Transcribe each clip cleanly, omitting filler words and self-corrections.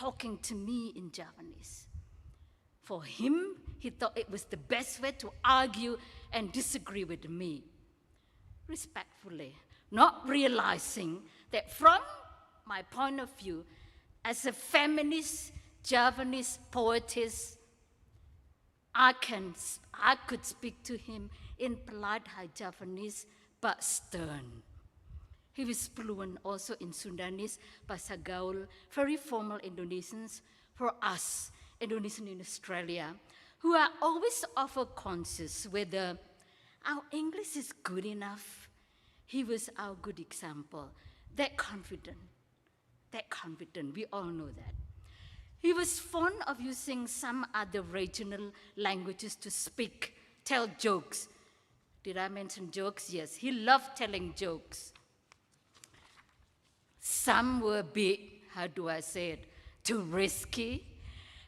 talking to me in Japanese. For him, he thought it was the best way to argue and disagree with me, respectfully, not realizing that from my point of view, as a feminist Japanese poetess, I could speak to him in polite high Japanese, but stern. He was fluent also in Sundanese, Bahasa Gaul, very formal Indonesians for us, Indonesian in Australia, who are always conscious whether our English is good enough. He was our good example, that confident, we all know that. He was fond of using some other regional languages to speak, tell jokes. Did I mention jokes? Yes, he loved telling jokes. Some were a bit, how do I say it, too risky.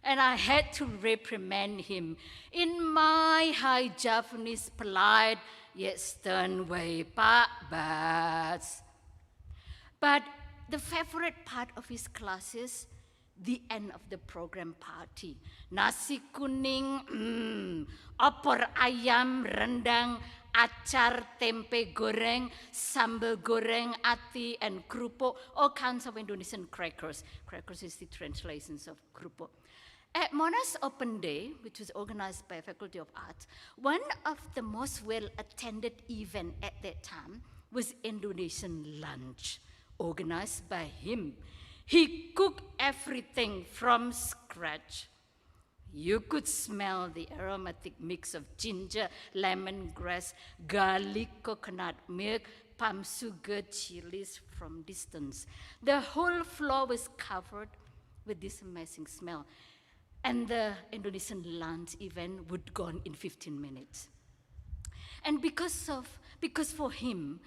And I had to reprimand him in my high Japanese, polite yet stern way, Pak Bas. But the favorite part of his classes, the end of the program party. Nasi kuning, opor ayam, rendang, acar, tempe goreng, sambal goreng, ati, and kerupuk, all kinds of Indonesian crackers. Crackers is the translations of kerupuk. At Monash Open Day, which was organized by Faculty of Arts, one of the most well-attended events at that time was Indonesian lunch, organized by him. He cooked everything from scratch. You could smell the aromatic mix of ginger, lemongrass, garlic, coconut milk, palm sugar, chilies from distance. The whole floor was covered with this amazing smell. And the Indonesian lunch event would go on in 15 minutes. And because for him,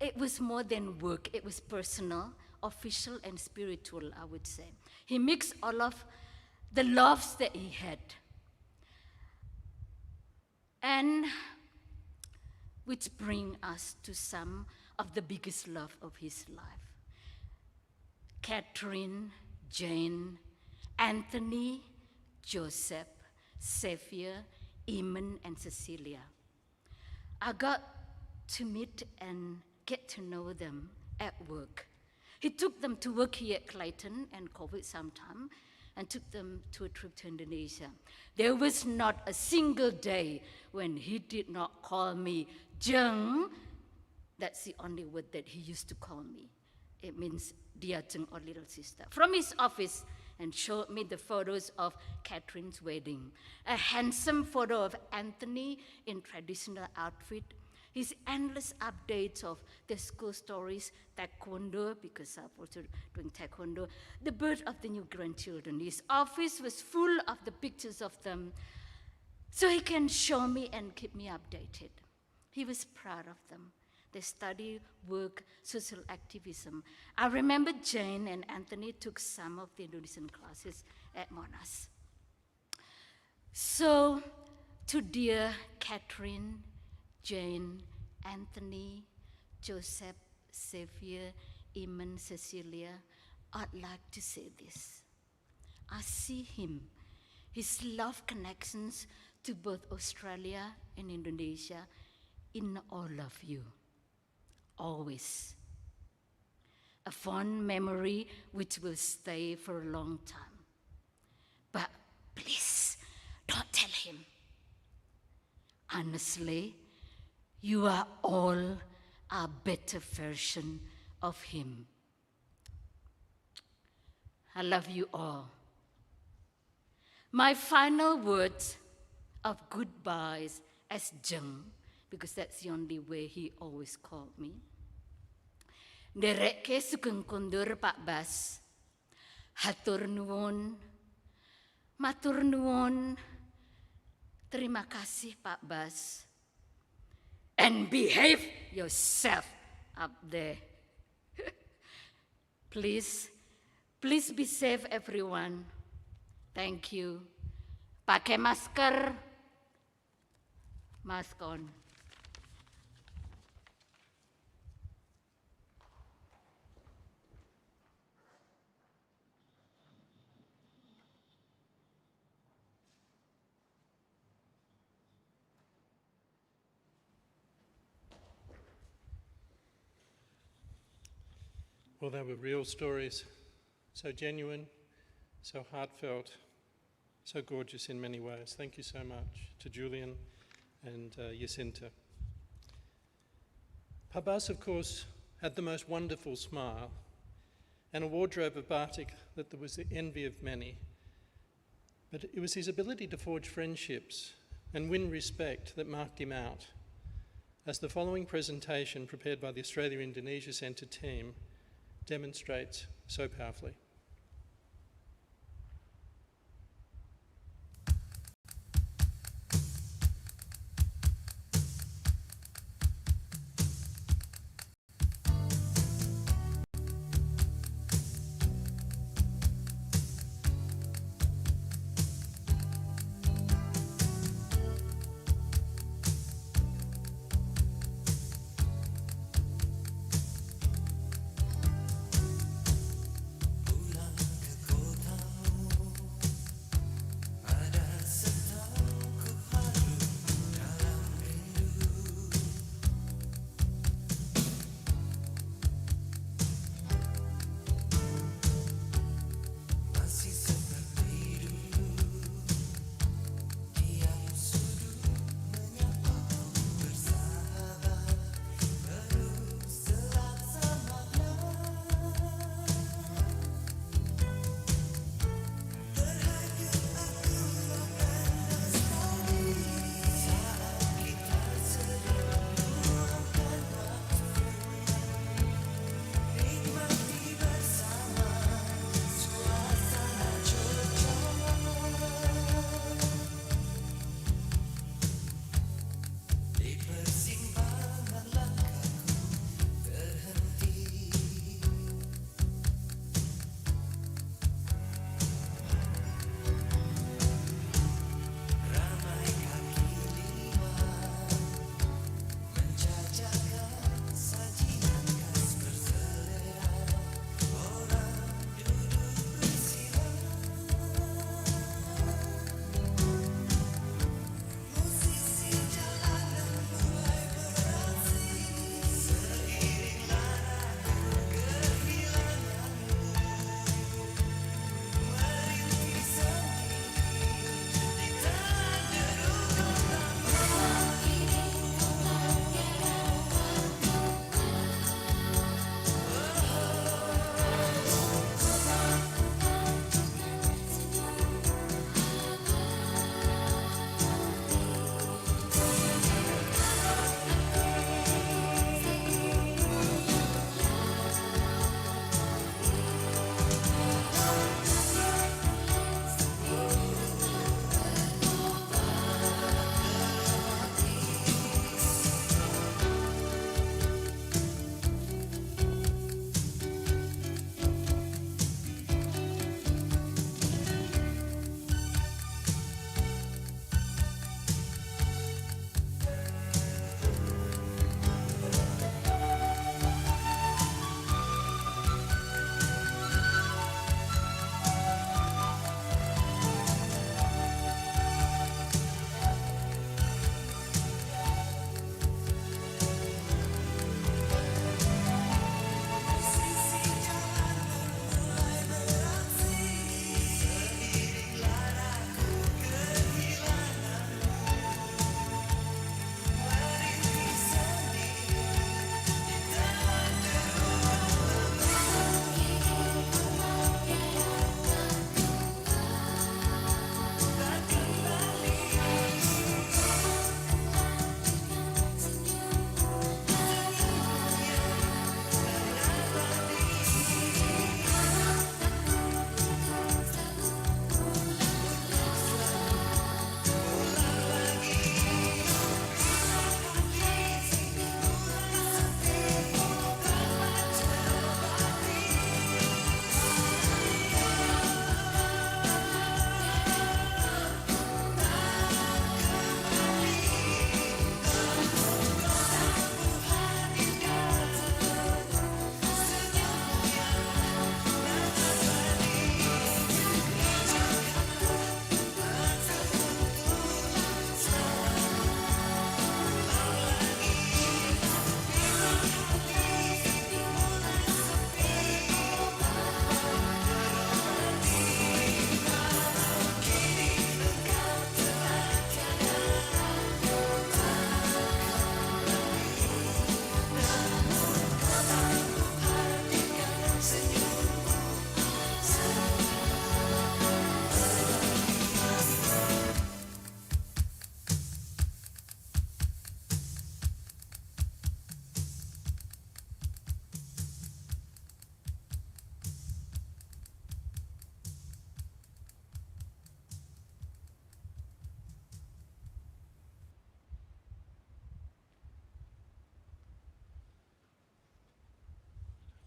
it was more than work, it was personal, official, and spiritual, I would say. He mixed all of the loves that he had. And which bring us to some of the biggest love of his life. Catherine, Jane, Anthony, Joseph, Xavier, Eamon, and Cecilia. I got to meet and get to know them at work. He took them to work here at Clayton and COVID sometime and took them to a trip to Indonesia. There was not a single day when he did not call me Jeng. That's the only word that he used to call me. It means dear Jeng or little sister. From his office, and showed me the photos of Catherine's wedding. A handsome photo of Anthony in traditional outfit. His endless updates of the school stories, taekwondo, because I'm also doing taekwondo, the birth of the new grandchildren. His office was full of the pictures of them, so he can show me and keep me updated. He was proud of them. They study, work, social activism. I remember Jane and Anthony took some of the Indonesian classes at Monash. So, to dear Catherine, Jane, Anthony, Joseph, Xavier, Eamon, Cecilia, I'd like to say this. I see him, his love connections to both Australia and Indonesia in all of you. Always. A fond memory which will stay for a long time. But please, don't tell him. Honestly, you are all a better version of him. I love you all. My final words of goodbyes as Jeng, because that's the only way he always called me. Nderekke sugeng kondur Pak Bas. Hatur nuwun. Matur nuwun. Terima kasih Pak Bas. And behave yourself up there. Please be safe everyone. Thank you. Pakai masker. Mask on. Well, they were real stories, so genuine, so heartfelt, so gorgeous in many ways. Thank you so much to Julian and Jacinta. Pabas, of course, had the most wonderful smile and a wardrobe of batik that was the envy of many. But it was his ability to forge friendships and win respect that marked him out, as the following presentation prepared by the Australia-Indonesia Centre team demonstrates so powerfully.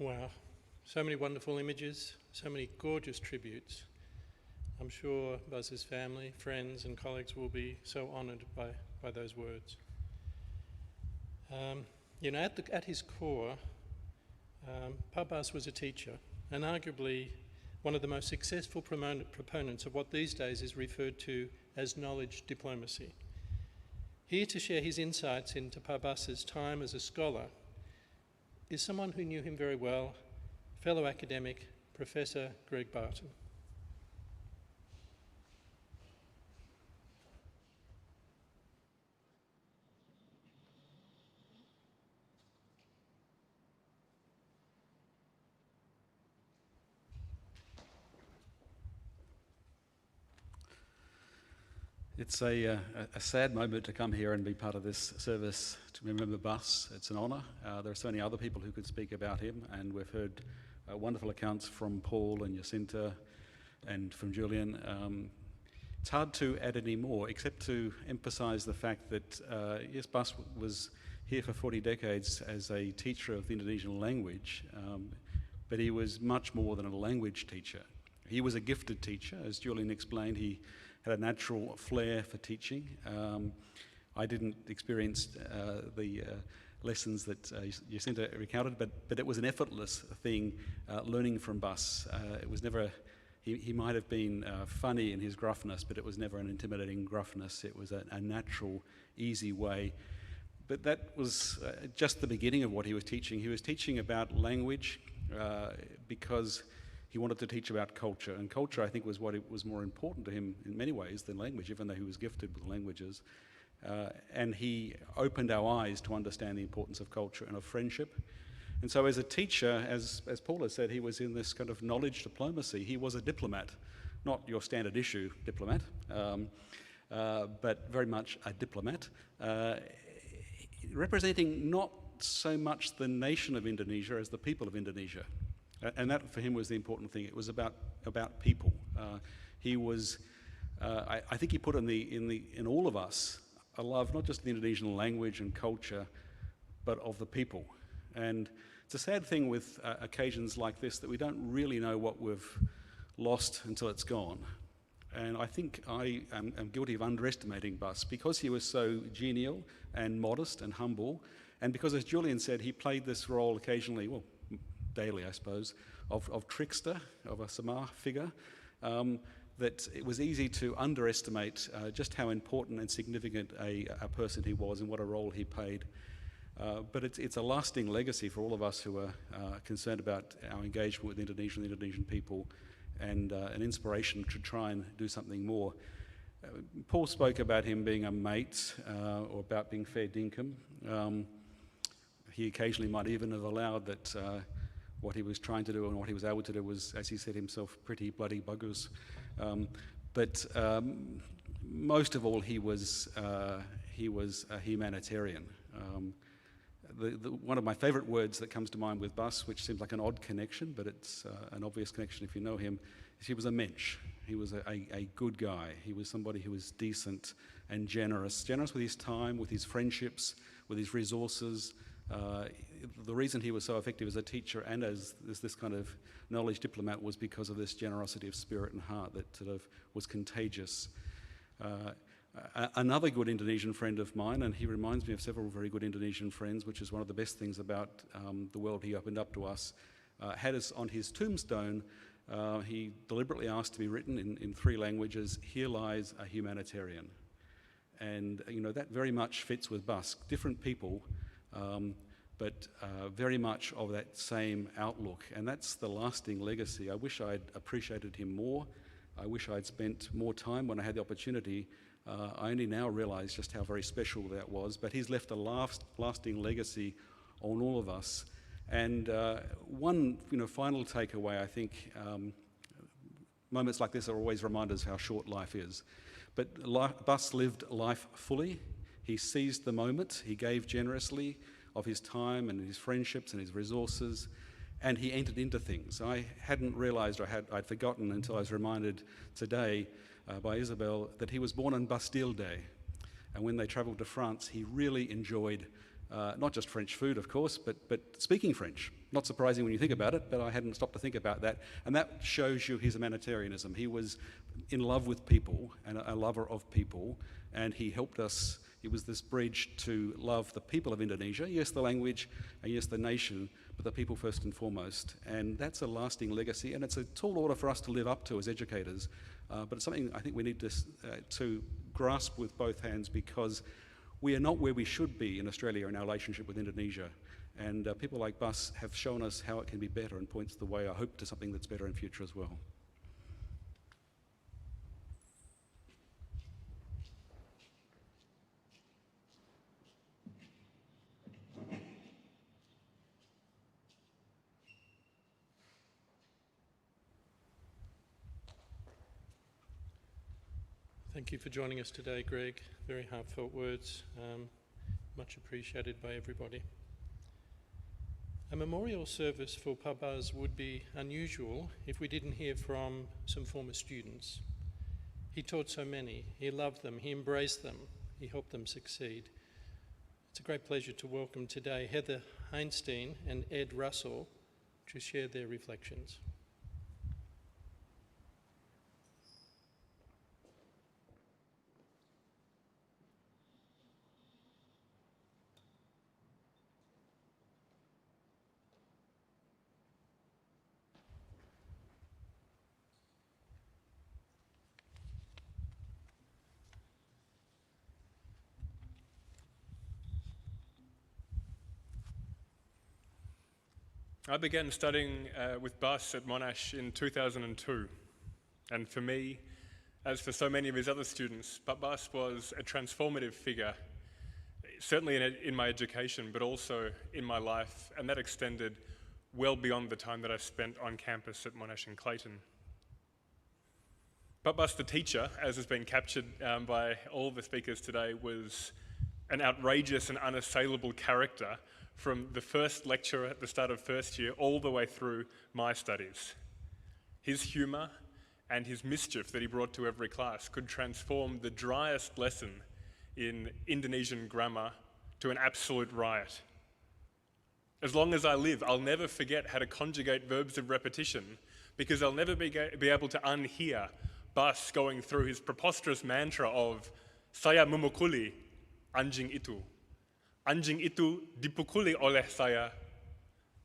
Wow, so many wonderful images, so many gorgeous tributes. I'm sure Buzz's family, friends and colleagues will be so honoured by those words. At his core, Pa Bus was a teacher and arguably one of the most successful proponents of what these days is referred to as knowledge diplomacy. Here to share his insights into Pa Bus's time as a scholar is someone who knew him very well, fellow academic, Professor Greg Barton. It's a sad moment to come here and be part of this service to remember Bus. It's an honour. There are so many other people who could speak about him, and we've heard wonderful accounts from Paul and Jacinta and from Julian. It's hard to add any more, except to emphasise the fact that, yes, Bus was here for 40 decades as a teacher of the Indonesian language, but he was much more than a language teacher. He was a gifted teacher. As Julian explained, he had a natural flair for teaching. I didn't experience the lessons that Jacinta recounted, but it was an effortless thing, learning from Bus. It was never, he might have been funny in his gruffness, but it was never an intimidating gruffness. It was a natural, easy way. But that was just the beginning of what he was teaching. He was teaching about language because he wanted to teach about culture, and culture, I think, was what was more important to him in many ways than language, even though he was gifted with languages. And he opened our eyes to understand the importance of culture and of friendship. And so as a teacher, as Paul has said, he was in this kind of knowledge diplomacy. He was a diplomat, not your standard issue diplomat, but very much a diplomat, representing not so much the nation of Indonesia as the people of Indonesia. And that, for him, was the important thing. It was about people. He was, I think, he put in all of us a love not just of the Indonesian language and culture, but of the people. And it's a sad thing with occasions like this that we don't really know what we've lost until it's gone. And I think I am guilty of underestimating Bus because he was so genial and modest and humble, and because, as Julian said, he played this role occasionally, well, daily, I suppose, of trickster, of a Samar figure, that it was easy to underestimate just how important and significant a person he was and what a role he played. But it's a lasting legacy for all of us who are concerned about our engagement with Indonesia and the Indonesian people, and an inspiration to try and do something more. Paul spoke about him being a mate, or about being fair dinkum. He occasionally might even have allowed that what he was trying to do and what he was able to do was, as he said himself, pretty bloody buggers. But most of all, he was a humanitarian. One of my favourite words that comes to mind with Bus, which seems like an odd connection, but it's an obvious connection if you know him, is he was a mensch. He was a good guy. He was somebody who was decent and generous with his time, with his friendships, with his resources. The reason he was so effective as a teacher and as this kind of knowledge diplomat was because of this generosity of spirit and heart that sort of was contagious. Another good Indonesian friend of mine, and he reminds me of several very good Indonesian friends, which is one of the best things about the world he opened up to us, had us on his tombstone. He deliberately asked to be written in 3 languages, "Here lies a humanitarian." And that very much fits with Bus. Different people, but very much of that same outlook, and that's the lasting legacy. I wish I'd appreciated him more. I wish I'd spent more time when I had the opportunity. I only now realise just how very special that was, but he's left a lasting legacy on all of us. And one final takeaway, I think, moments like this are always reminders how short life is. But Bus lived life fully. He seized the moment, he gave generously of his time and his friendships and his resources, and he entered into things. I hadn't realised, or I'd forgotten until I was reminded today by Isabel that he was born on Bastille Day. And when they travelled to France, he really enjoyed not just French food, of course, but speaking French. Not surprising when you think about it, but I hadn't stopped to think about that. And that shows you his humanitarianism. He was in love with people and a lover of people, and he helped us. It was this bridge to love the people of Indonesia, yes, the language, and yes, the nation, but the people first and foremost. And that's a lasting legacy, and it's a tall order for us to live up to as educators. But it's something I think we need to grasp with both hands, because we are not where we should be in Australia in our relationship with Indonesia. And people like Bas have shown us how it can be better and points the way, I hope, to something that's better in future as well. Thank you for joining us today, Greg. Very heartfelt words, much appreciated by everybody. A memorial service for Pabaz would be unusual if we didn't hear from some former students. He taught so many, he loved them, he embraced them, he helped them succeed. It's a great pleasure to welcome today Heather Heinstein and Ed Russell to share their reflections. I began studying with Bas at Monash in 2002, and for me, as for so many of his other students, Bas was a transformative figure, certainly in my education, but also in my life, and that extended well beyond the time that I spent on campus at Monash in Clayton. Bas the teacher, as has been captured by all the speakers today, was an outrageous and unassailable character from the first lecture at the start of first year all the way through my studies. His humour and his mischief that he brought to every class could transform the driest lesson in Indonesian grammar to an absolute riot. As long as I live, I'll never forget how to conjugate verbs of repetition, because I'll never be able to unhear Bas going through his preposterous mantra of "Saya memukuli anjing itu. Anjing itu dipukuli oleh saya.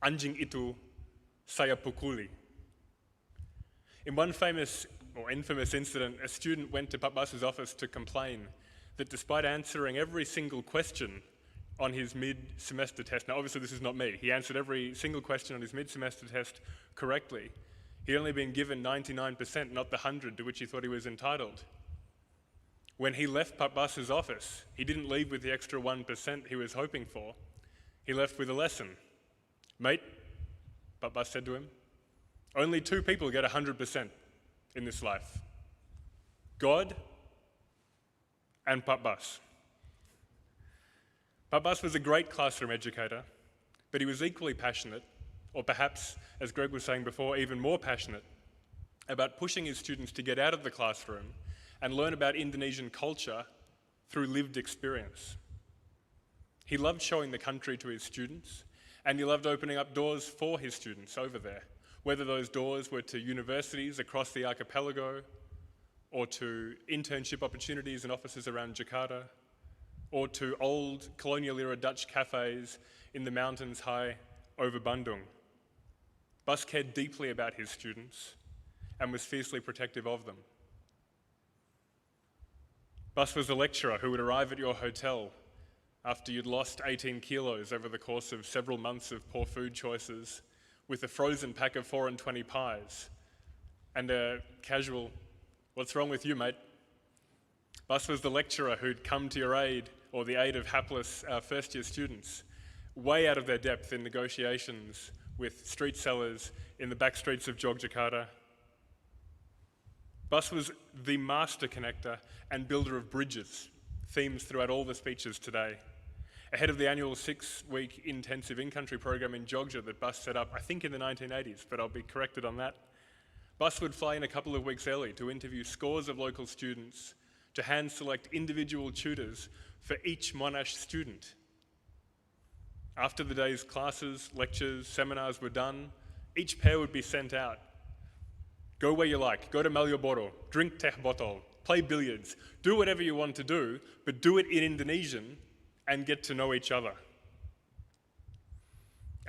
Anjing itu saya pukuli." In one famous or infamous incident, a student went to Bas's office to complain that despite answering every single question on his mid-semester test, now obviously this is not me, he answered every single question on his mid-semester test correctly. He'd only been given 99%, not the 100 to which he thought he was entitled. When he left Bas's office, he didn't leave with the extra 1% he was hoping for. He left with a lesson. "Mate," Bas said to him, "only two people get 100% in this life. God and Bas." Bas was a great classroom educator, but he was equally passionate, or perhaps, as Greg was saying before, even more passionate about pushing his students to get out of the classroom and learn about Indonesian culture through lived experience. He loved showing the country to his students, and he loved opening up doors for his students over there, whether those doors were to universities across the archipelago, or to internship opportunities and offices around Jakarta, or to old colonial-era Dutch cafes in the mountains high over Bandung. Bas cared deeply about his students and was fiercely protective of them. Bas was a lecturer who would arrive at your hotel after you'd lost 18 kilos over the course of several months of poor food choices, with a frozen pack of 4 and 20 pies and a casual, "What's wrong with you, mate?" Bas was the lecturer who'd come to your aid, or the aid of hapless first-year students, way out of their depth in negotiations with street sellers in the back streets of Yogyakarta. Bas was the master connector and builder of bridges, themes throughout all the speeches today. Ahead of the annual 6-week intensive in-country program in Jogja that Bas set up, I think in the 1980s, but I'll be corrected on that, Bas would fly in a couple of weeks early to interview scores of local students, to hand-select individual tutors for each Monash student. After the day's classes, lectures, seminars were done, each pair would be sent out. Go where you like, go to Malioboro, drink teh botol, play billiards, do whatever you want to do, but do it in Indonesian and get to know each other.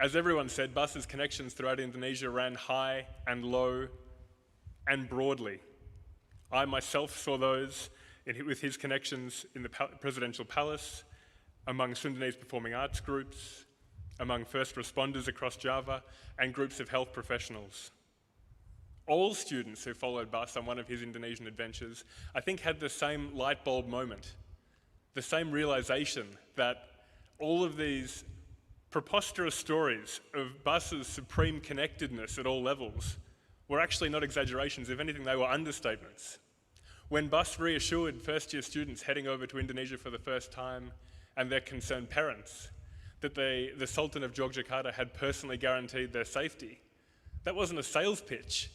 As everyone said, Bas's connections throughout Indonesia ran high and low and broadly. I myself saw those with his connections in the presidential palace, among Sundanese performing arts groups, among first responders across Java, and groups of health professionals. All students who followed Bas on one of his Indonesian adventures, I think, had the same light bulb moment, the same realization that all of these preposterous stories of Bas's supreme connectedness at all levels were actually not exaggerations. If anything, they were understatements. When Bas reassured first-year students heading over to Indonesia for the first time and their concerned parents that the Sultan of Yogyakarta had personally guaranteed their safety, that wasn't a sales pitch.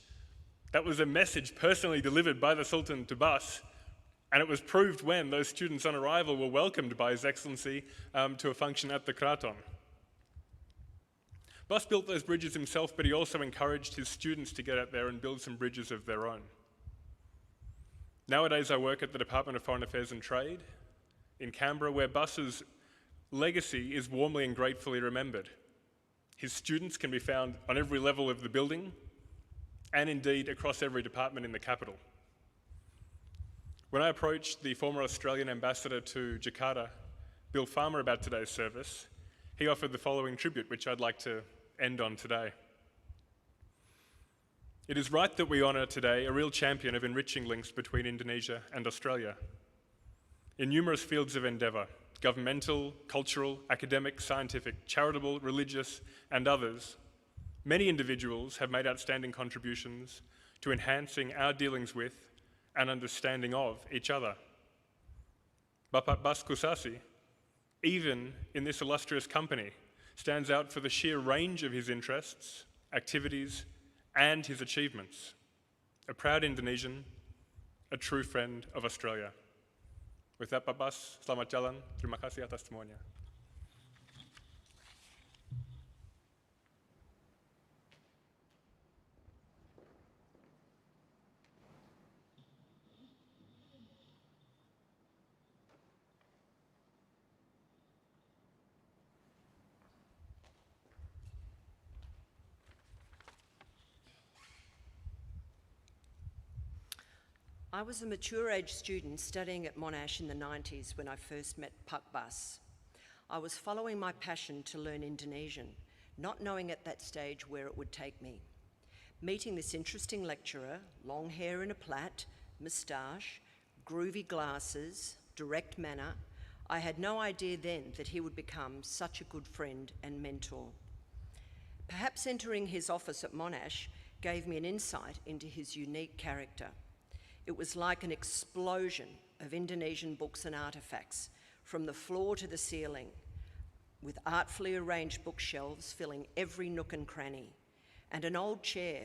That was a message personally delivered by the Sultan to Bas, and it was proved when those students on arrival were welcomed by His Excellency to a function at the Kraton. Bas built those bridges himself, but he also encouraged his students to get out there and build some bridges of their own. Nowadays, I work at the Department of Foreign Affairs and Trade in Canberra, where Bas's legacy is warmly and gratefully remembered. His students can be found on every level of the building, and indeed across every department in the capital. When I approached the former Australian ambassador to Jakarta, Bill Farmer, about today's service, he offered the following tribute, which I'd like to end on today. It is right that we honour today a real champion of enriching links between Indonesia and Australia. In numerous fields of endeavour, governmental, cultural, academic, scientific, charitable, religious, and others, many individuals have made outstanding contributions to enhancing our dealings with and understanding of each other. Bapak Bas Koesasi, even in this illustrious company, stands out for the sheer range of his interests, activities, and his achievements. A proud Indonesian, a true friend of Australia. With that, Pak Bas, selamat jalan. Terima kasih atas semuanya. I was a mature-age student studying at Monash in the 90s when I first met Pak Bas. I was following my passion to learn Indonesian, not knowing at that stage where it would take me. Meeting this interesting lecturer, long hair in a plait, moustache, groovy glasses, direct manner, I had no idea then that he would become such a good friend and mentor. Perhaps entering his office at Monash gave me an insight into his unique character. It was like an explosion of Indonesian books and artefacts, from the floor to the ceiling, with artfully arranged bookshelves filling every nook and cranny, and an old chair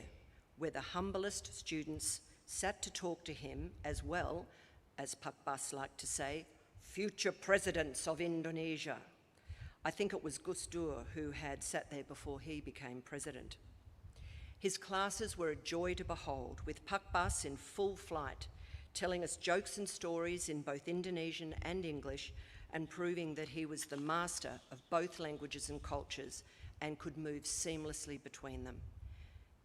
where the humblest students sat to talk to him, as well as Pak Bas liked to say, future presidents of Indonesia. I think it was Gus Dur who had sat there before he became president. His classes were a joy to behold, with Pak Bas in full flight, telling us jokes and stories in both Indonesian and English, and proving that he was the master of both languages and cultures and could move seamlessly between them.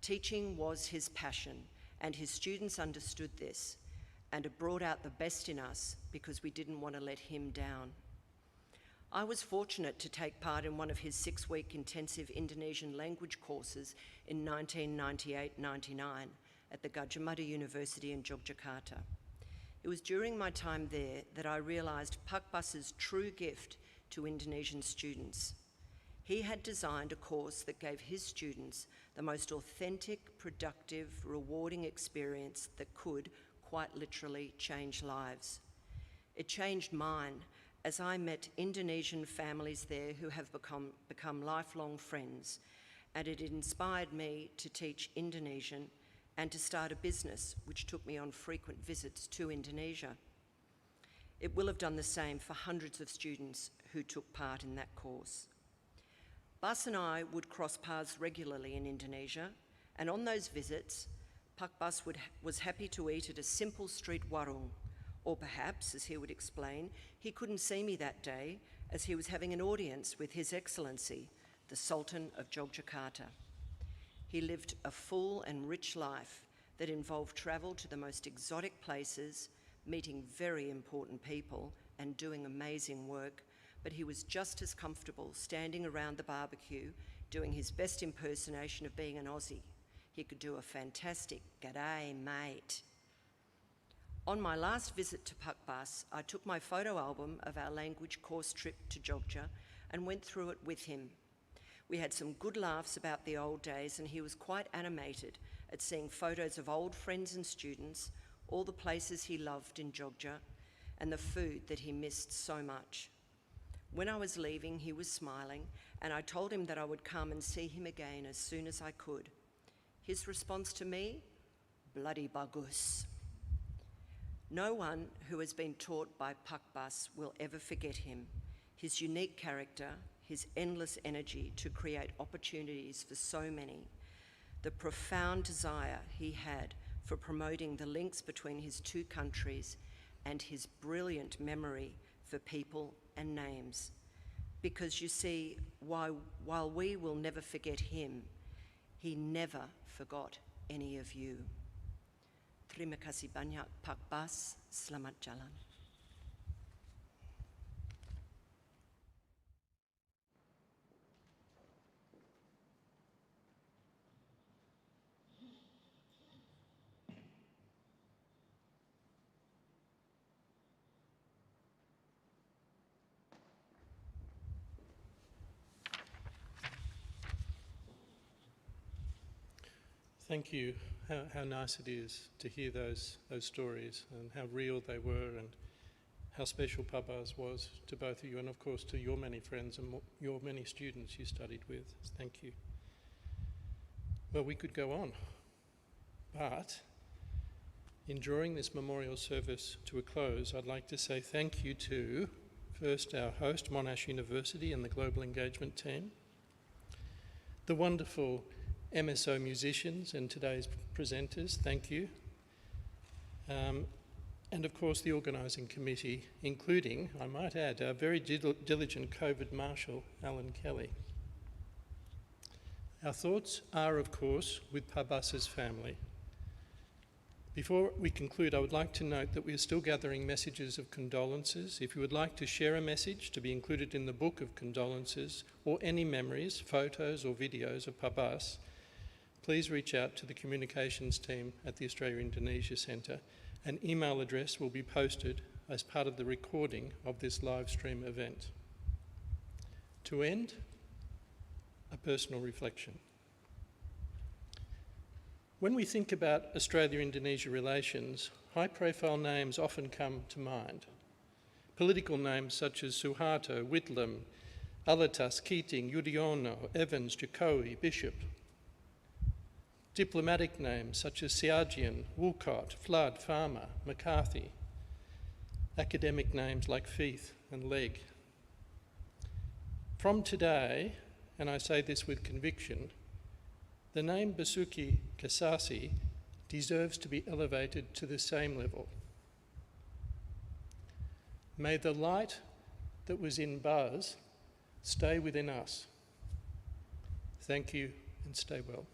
Teaching was his passion, and his students understood this, and it brought out the best in us because we didn't want to let him down. I was fortunate to take part in one of his 6-week intensive Indonesian language courses in 1998-99 at the Gadjah Mada University in Yogyakarta. It was during my time there that I realised Pak Bas's true gift to Indonesian students. He had designed a course that gave his students the most authentic, productive, rewarding experience that could, quite literally, change lives. It changed mine, as I met Indonesian families there who have become lifelong friends, and it inspired me to teach Indonesian and to start a business which took me on frequent visits to Indonesia. It will have done the same for hundreds of students who took part in that course. Bas and I would cross paths regularly in Indonesia, and on those visits, Pak Bas was happy to eat at a simple street warung, or perhaps, as he would explain, he couldn't see me that day as he was having an audience with His Excellency, the Sultan of Yogyakarta. He lived a full and rich life that involved travel to the most exotic places, meeting very important people, and doing amazing work, but he was just as comfortable standing around the barbecue doing his best impersonation of being an Aussie. He could do a fantastic "G'day, mate." On my last visit to Pak Bas, I took my photo album of our language course trip to Jogja and went through it with him. We had some good laughs about the old days, and he was quite animated at seeing photos of old friends and students, all the places he loved in Jogja, and the food that he missed so much. When I was leaving, he was smiling, and I told him that I would come and see him again as soon as I could. His response to me, "Bloody bagus." No one who has been taught by Pak Bas will ever forget him, his unique character, his endless energy to create opportunities for so many, the profound desire he had for promoting the links between his two countries, and his brilliant memory for people and names. Because you see, while we will never forget him, he never forgot any of you. Terima kasih banyak, Pak Bas. Selamat jalan. Thank you. How nice it is to hear those stories and how real they were and how special Pak Bas was to both of you and, of course, to your many friends and your many students you studied with. Thank you. Well, we could go on, but in drawing this memorial service to a close, I'd like to say thank you to, first, our host, Monash University and the Global Engagement team, the wonderful MSO musicians and today's presenters, thank you. And of course the organising committee, including, I might add, our very diligent COVID Marshal, Alan Kelly. Our thoughts are, of course, with Pak Bas's family. Before we conclude, I would like to note that we are still gathering messages of condolences. If you would like to share a message to be included in the book of condolences, or any memories, photos or videos of Pak Bas, please reach out to the communications team at the Australia-Indonesia Centre. An email address will be posted as part of the recording of this live stream event. To end, a personal reflection. When we think about Australia-Indonesia relations, high-profile names often come to mind. Political names such as Suharto, Whitlam, Alatas, Keating, Yudhoyono, Evans, Jokowi, Bishop. Diplomatic names such as Siagian, Woolcott, Flood, Farmer, McCarthy. Academic names like Feith and Legg. From today, and I say this with conviction, the name Basoeki Koesasi deserves to be elevated to the same level. May the light that was in Bas stay within us. Thank you and stay well.